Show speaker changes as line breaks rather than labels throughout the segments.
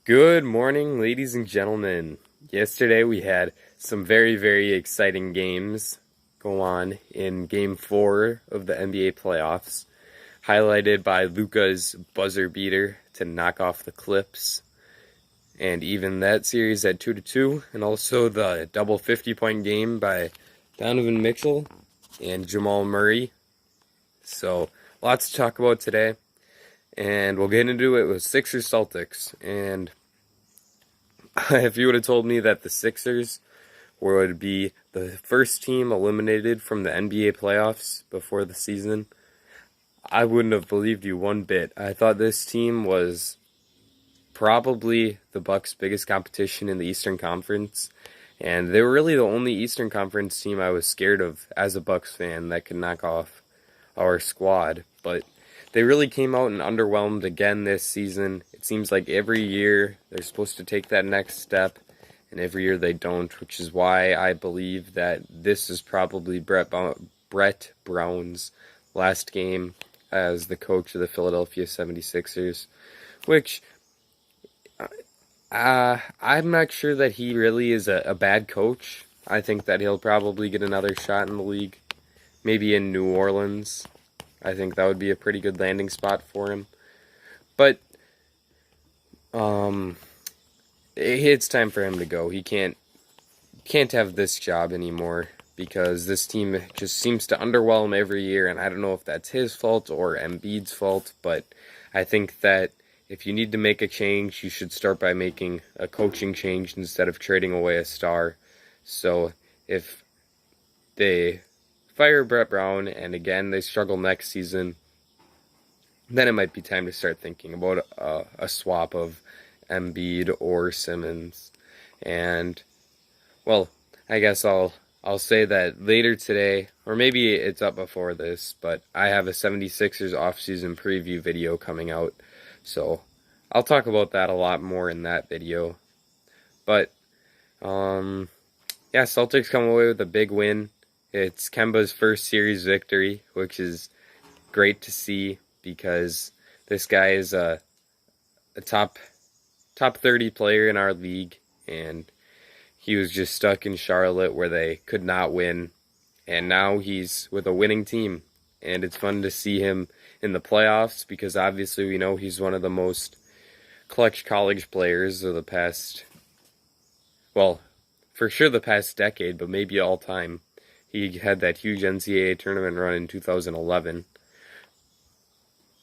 Good morning, ladies and gentlemen. Yesterday we had some very exciting games go on in Game 4 of the NBA playoffs, highlighted by Luka's buzzer beater to knock off the Clips, and even that series at 2-2, and also the double 50-point game by Donovan Mitchell and Jamal Murray. So, lots to talk about today, and we'll get into it with Sixers Celtics. And if you would have told me that the Sixers would be the first team eliminated from the NBA playoffs before the season, I wouldn't have believed you one bit. I thought this team was probably the Bucks' biggest competition in the Eastern Conference, and they were really the only Eastern Conference team I was scared of as a Bucks fan that could knock off our squad. But they really came out and underwhelmed again this season. It seems like every year they're supposed to take that next step, and every year they don't, which is why I believe that this is probably Brett Brown's last game as the coach of the Philadelphia 76ers, which I'm not sure that he really is a bad coach. I think that he'll probably get another shot in the league, maybe in New Orleans. I think that would be a pretty good landing spot for him. But it's time for him to go. He can't have this job anymore because this team just seems to underwhelm every year, and I don't know if that's his fault or Embiid's fault, but I think that if you need to make a change, you should start by making a coaching change instead of trading away a star. So if they fire Brett Brown and again they struggle next season, then it might be time to start thinking about a swap of Embiid or Simmons. And well, I guess I'll say that later today, or maybe it's up before this, but I have a 76ers offseason preview video coming out, so I'll talk about that a lot more in that video. But yeah, Celtics come away with a big win. It's Kemba's first series victory, which is great to see because this guy is a top 30 player in our league, and he was just stuck in Charlotte where they could not win, and now he's with a winning team, and it's fun to see him in the playoffs because obviously we know he's one of the most clutch college players of the past, well, for sure the past decade, but maybe all time. He had that huge NCAA tournament run in 2011.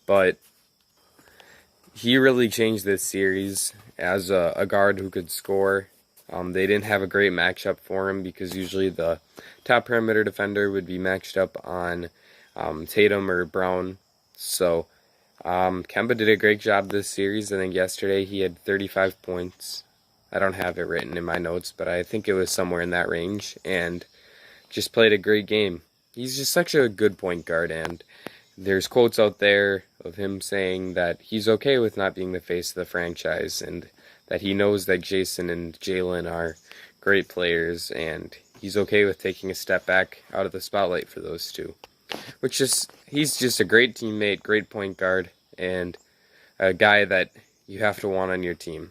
But he really changed this series as a guard who could score. They didn't have a great matchup for him because usually the top perimeter defender would be matched up on Tatum or Brown. So Kemba did a great job this series. I think yesterday he had 35 points. I don't have it written in my notes, but I think it was somewhere in that range. And just played a great game. He's just such a good point guard, and there's quotes out there of him saying that he's okay with not being the face of the franchise and that he knows that Jason and Jalen are great players and he's okay with taking a step back out of the spotlight for those two. He's just a great teammate, great point guard, and a guy that you have to want on your team.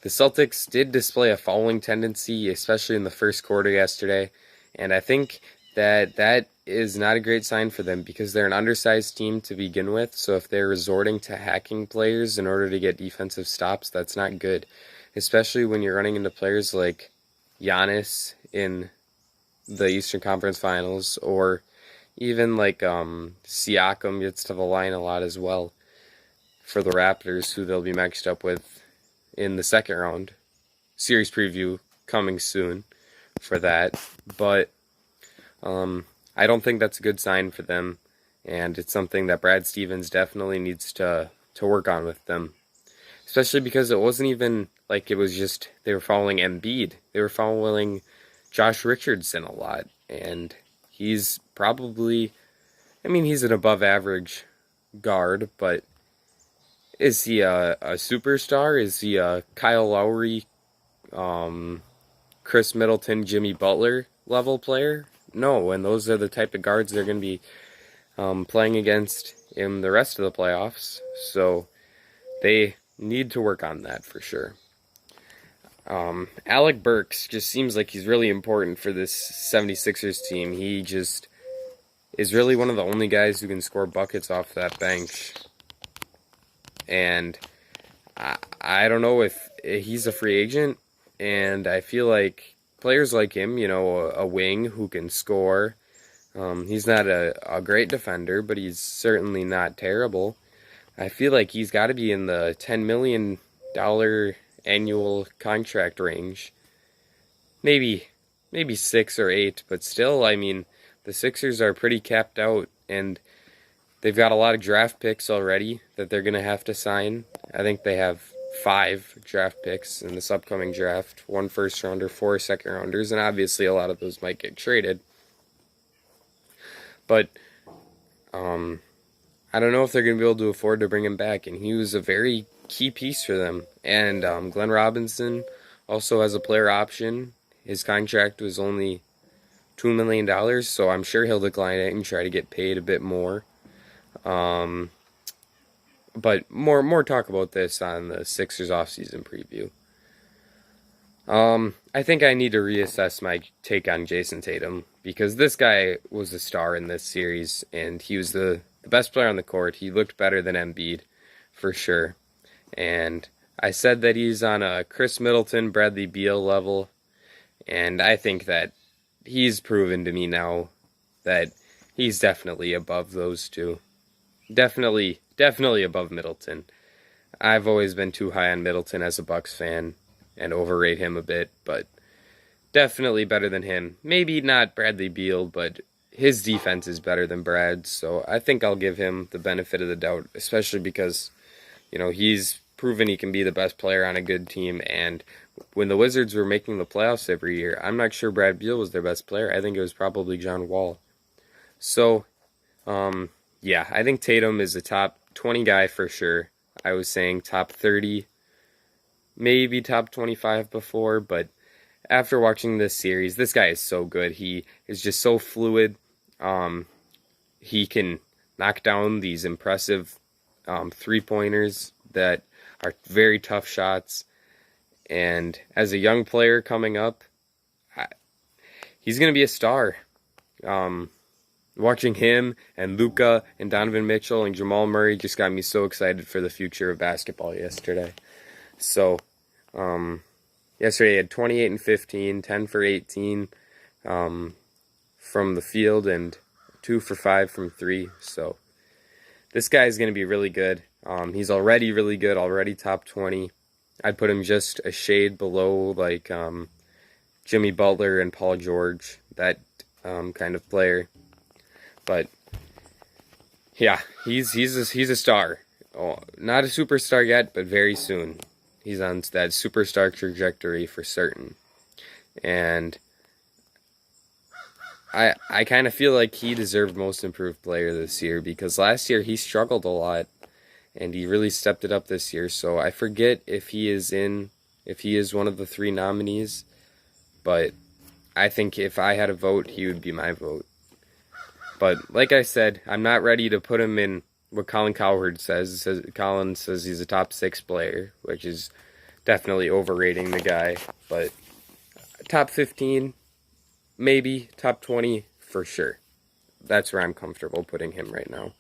The Celtics did display a fouling tendency, especially in the first quarter yesterday, and I think that is not a great sign for them because they're an undersized team to begin with, so if they're resorting to hacking players in order to get defensive stops, that's not good, especially when you're running into players like Giannis in the Eastern Conference Finals, or even like Siakam gets to the line a lot as well for the Raptors, who they'll be matched up with in the second round. Series preview coming soon for that. But I don't think that's a good sign for them, and it's something that Brad Stevens definitely needs to work on with them. Especially because it wasn't even like it was just they were following Embiid. They were following Josh Richardson a lot, and he's probably, he's an above average guard, but is he a superstar? Is he a Kyle Lowry, Chris Middleton, Jimmy Butler level player? No, and those are the type of guards they're going to be playing against in the rest of the playoffs. So they need to work on that for sure. Alec Burks just seems like he's really important for this 76ers team. He just is really one of the only guys who can score buckets off that bench. And I don't know if he's a free agent, and I feel like players like him, you know, a wing who can score. He's not a great defender, but he's certainly not terrible. I feel like he's got to be in the $10 million annual contract range. Maybe 6 or 8, but still, I mean, the Sixers are pretty capped out, and they've got a lot of draft picks already that they're going to have to sign. I think they have 5 draft picks in this upcoming draft, 1 first rounder, 4 second rounders, and obviously a lot of those might get traded. But I don't know if they're going to be able to afford to bring him back, and he was a very key piece for them. And Glenn Robinson also has a player option. His contract was only $2 million, so I'm sure he'll decline it and try to get paid a bit more. But more talk about this on the Sixers offseason preview. I think I need to reassess my take on Jason Tatum, because this guy was a star in this series, and he was the best player on the court. He looked better than Embiid, for sure. And I said that he's on a Chris Middleton, Bradley Beal level, and I think that he's proven to me now that he's definitely above those two. Definitely above Middleton. I've always been too high on Middleton as a Bucks fan and overrate him a bit, but definitely better than him. Maybe not Bradley Beal, but his defense is better than Brad's, so I think I'll give him the benefit of the doubt, especially because, you know, he's proven he can be the best player on a good team, and when the Wizards were making the playoffs every year, I'm not sure Brad Beal was their best player. I think it was probably John Wall. So, yeah, I think Tatum is a top 20 guy for sure. I was saying top 30, maybe top 25 before, but after watching this series, this guy is so good. He is just so fluid. He can knock down these impressive three-pointers that are very tough shots. And as a young player coming up, he's going to be a star. Watching him and Luka and Donovan Mitchell and Jamal Murray just got me so excited for the future of basketball yesterday. So, yesterday he had 28 and 15, 10 for 18 from the field, and 2 for 5 from 3. So, this guy is going to be really good. He's already really good, already top 20. I'd put him just a shade below, like Jimmy Butler and Paul George, that kind of player. But yeah, he's a star. Oh, not a superstar yet, but very soon. He's on that superstar trajectory for certain. And I kind of feel like he deserved most improved player this year, because last year he struggled a lot and he really stepped it up this year. So I forget if he is one of the 3 nominees, but I think if I had a vote, he would be my vote. But like I said, I'm not ready to put him in what Colin Cowherd says. Colin says he's a top 6 player, which is definitely overrating the guy. But top 15, maybe top 20 for sure. That's where I'm comfortable putting him right now.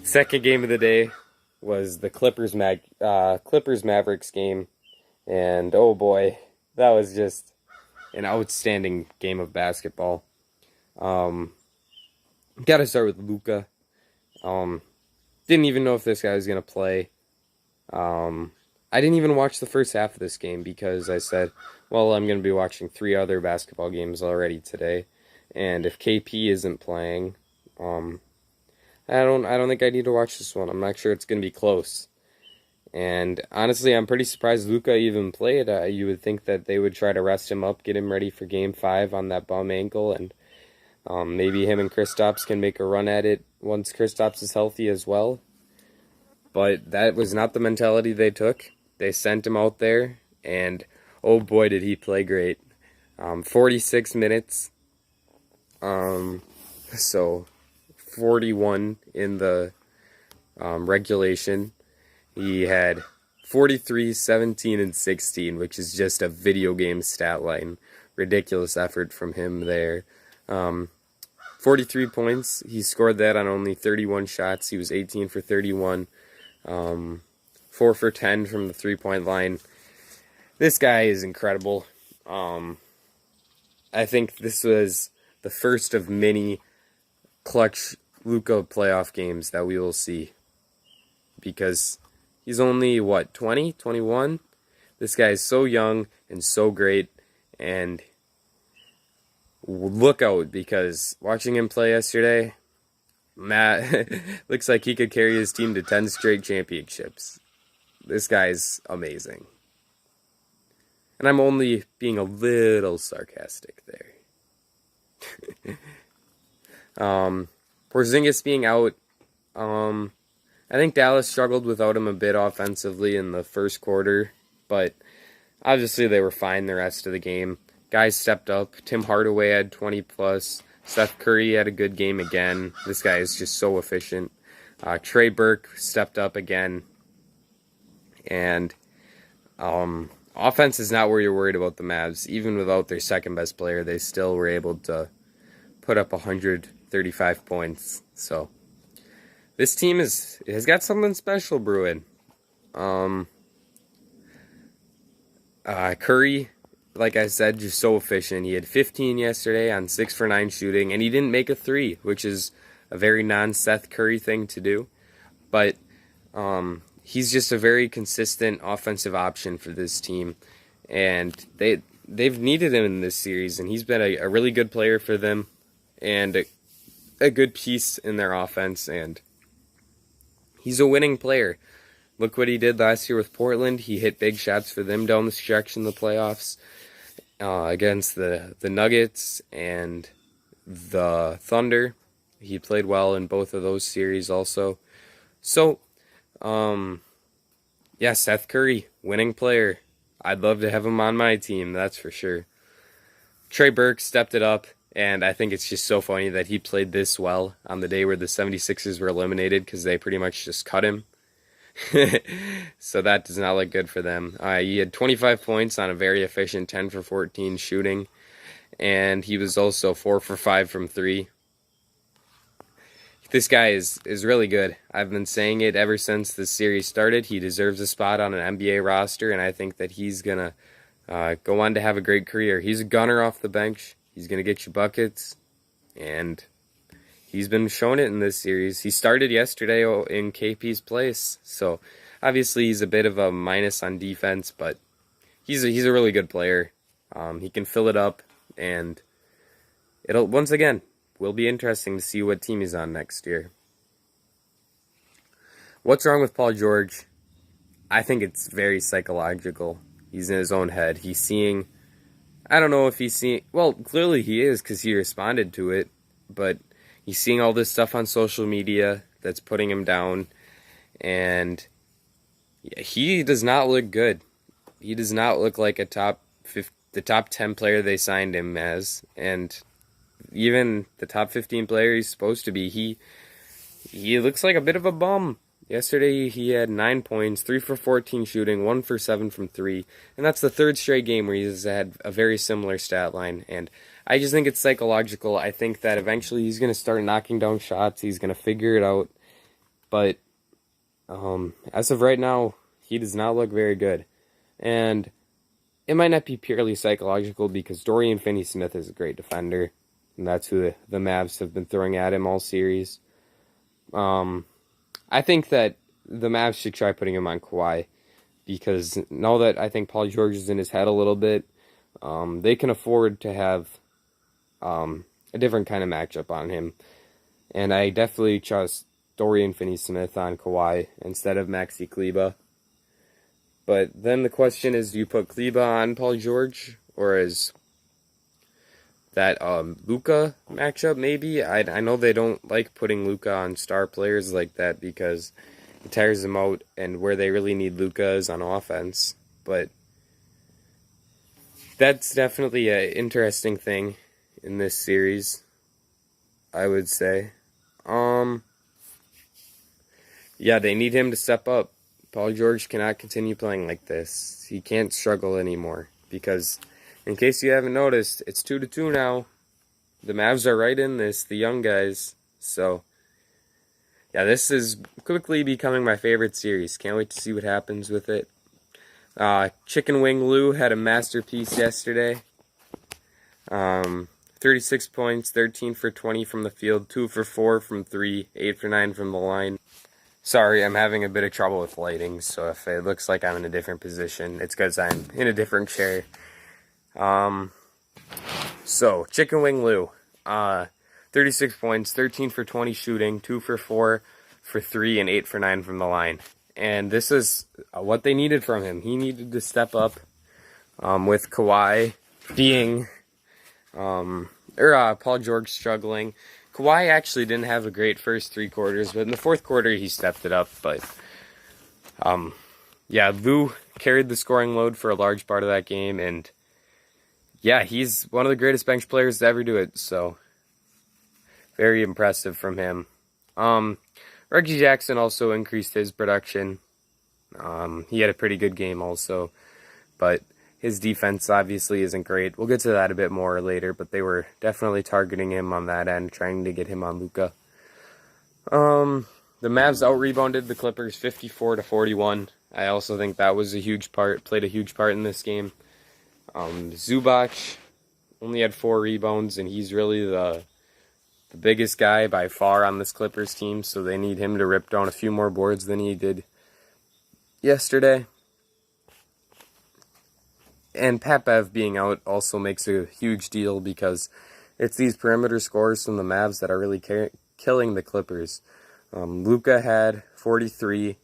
Second game of the day was the Clippers Mavericks game, and oh boy, that was just an outstanding game of basketball. Got to start with Luka. Didn't even know if this guy was going to play. I didn't even watch the first half of this game because I said, well, I'm going to be watching 3 other basketball games already today. And if KP isn't playing, I don't think I need to watch this one. I'm not sure it's going to be close. And honestly, I'm pretty surprised Luka even played. You would think that they would try to rest him up, get him ready for Game 5 on that bum ankle, and maybe him and Kristaps can make a run at it once Kristaps is healthy as well. But that was not the mentality they took. They sent him out there, and oh boy, did he play great. 46 minutes. So 41 in the regulation. He had 43, 17, and 16, which is just a video game stat line. Ridiculous effort from him there. 43 points. He scored that on only 31 shots. He was 18 for 31. 4 for 10 from the three-point line. This guy is incredible. I think this was the first of many clutch Luka playoff games that we will see. Because he's only, 20, 21? This guy is so young and so great. And look out, because watching him play yesterday, Matt looks like he could carry his team to 10 straight championships. This guy's amazing. And I'm only being a little sarcastic there. Porzingis being out, I think Dallas struggled without him a bit offensively in the first quarter, but obviously they were fine the rest of the game. Guys stepped up. Tim Hardaway had 20 plus. Seth Curry had a good game again. This guy is just so efficient. Trey Burke stepped up again. And offense is not where you're worried about the Mavs. Even without their second best player, they still were able to put up 135 points. So this team has got something special brewing. Curry, like I said, just so efficient. He had 15 yesterday on 6 for 9 shooting, and he didn't make a 3, which is a very non-Seth Curry thing to do. But he's just a very consistent offensive option for this team, and they've needed him in this series, and he's been a really good player for them, and a good piece in their offense, and he's a winning player. Look what he did last year with Portland. He hit big shots for them down the stretch in the playoffs against the Nuggets and the Thunder. He played well in both of those series also. So, yeah, Seth Curry, winning player. I'd love to have him on my team, that's for sure. Trey Burke stepped it up, and I think it's just so funny that he played this well on the day where the 76ers were eliminated because they pretty much just cut him. So that does not look good for them. He had 25 points on a very efficient 10 for 14 shooting, and he was also 4 for 5 from 3. This guy is really good. I've been saying it ever since this series started. He deserves a spot on an NBA roster, and I think that he's going to go on to have a great career. He's a gunner off the bench. He's going to get you buckets, and he's been showing it in this series. He started yesterday in KP's place, so obviously he's a bit of a minus on defense, but he's a really good player. He can fill it up, and it'll once again will be interesting to see what team he's on next year. What's wrong with Paul George? I think it's very psychological. He's in his own head. He's seeing, I don't know if he's seeing, well, clearly he is because he responded to it, but he's seeing all this stuff on social media that's putting him down, and he does not look good. He does not look like the top 10 player they signed him as, and even the top 15 player he's supposed to be. He looks like a bit of a bum. Yesterday he had 9 points, 3 for 14 shooting, 1 for 7 from 3, and that's the third straight game where he's had a very similar stat line, and I just think it's psychological. I think that eventually he's going to start knocking down shots. He's going to figure it out. But as of right now, he does not look very good. And it might not be purely psychological because Dorian Finney-Smith is a great defender. And that's who the Mavs have been throwing at him all series. I think that the Mavs should try putting him on Kawhi. Because now that I think Paul George is in his head a little bit, they can afford to have a different kind of matchup on him. And I definitely trust Dorian Finney-Smith on Kawhi instead of Maxi Kleber. But then the question is, do you put Kleber on Paul George? Or is that Luka matchup maybe? I know they don't like putting Luka on star players like that because it tires them out, and where they really need Luka is on offense. But that's definitely an interesting thing in this series, I would say. Yeah, they need him to step up. Paul George cannot continue playing like this. He can't struggle anymore because, in case you haven't noticed, it's 2-2 now. The Mavs are right in this, the young guys. So, yeah, this is quickly becoming my favorite series. Can't wait to see what happens with it. Chicken Wing Lou had a masterpiece yesterday. 36 points, 13 for 20 from the field, 2 for 4 from 3, 8 for 9 from the line. Sorry, I'm having a bit of trouble with lighting, so if it looks like I'm in a different position, it's because I'm in a different chair. So, Chicken Wing Lou, 36 points, 13 for 20 shooting, 2 for 4 for 3, and 8 for 9 from the line. And this is what they needed from him. He needed to step up with Kawhi being, Paul George struggling. Kawhi actually didn't have a great first 3 quarters, but in the fourth quarter he stepped it up. But, yeah, Lou carried the scoring load for a large part of that game, and yeah, he's one of the greatest bench players to ever do it, so very impressive from him. Reggie Jackson also increased his production. He had a pretty good game also, but his defense obviously isn't great. We'll get to that a bit more later, but they were definitely targeting him on that end, trying to get him on Luka. The Mavs out-rebounded the Clippers 54-41. I also think that was played a huge part in this game. Zubac only had 4 rebounds, and he's really the biggest guy by far on this Clippers team, so they need him to rip down a few more boards than he did yesterday. And Pat Bev being out also makes a huge deal because it's these perimeter scorers from the Mavs that are really killing the Clippers. Luka had 43,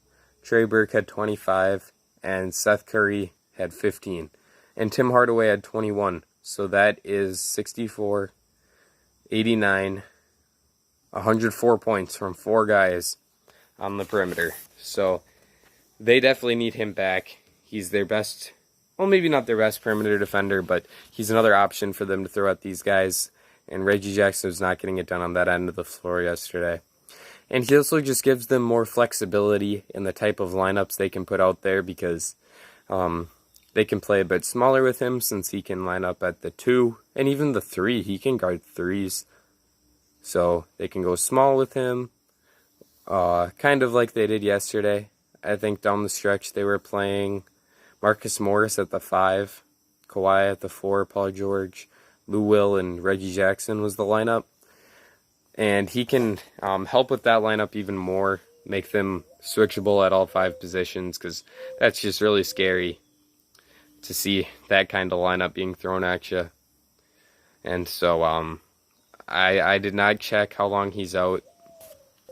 Trey Burke had 25, and Seth Curry had 15. And Tim Hardaway had 21. So that is 64, 89, 104 points from 4 guys on the perimeter. So they definitely need him back. He's their best, well, maybe not their best perimeter defender, but he's another option for them to throw at these guys. And Reggie Jackson was not getting it done on that end of the floor yesterday. And he also just gives them more flexibility in the type of lineups they can put out there because they can play a bit smaller with him since he can line up at the 2 and even the 3. He can guard 3s. So they can go small with him, kind of like they did yesterday. I think down the stretch they were playing Marcus Morris at the 5, Kawhi at the 4, Paul George, Lou Will, and Reggie Jackson was the lineup. And he can help with that lineup even more, make them switchable at all 5 positions, because that's just really scary to see that kind of lineup being thrown at you. And so I did not check how long he's out.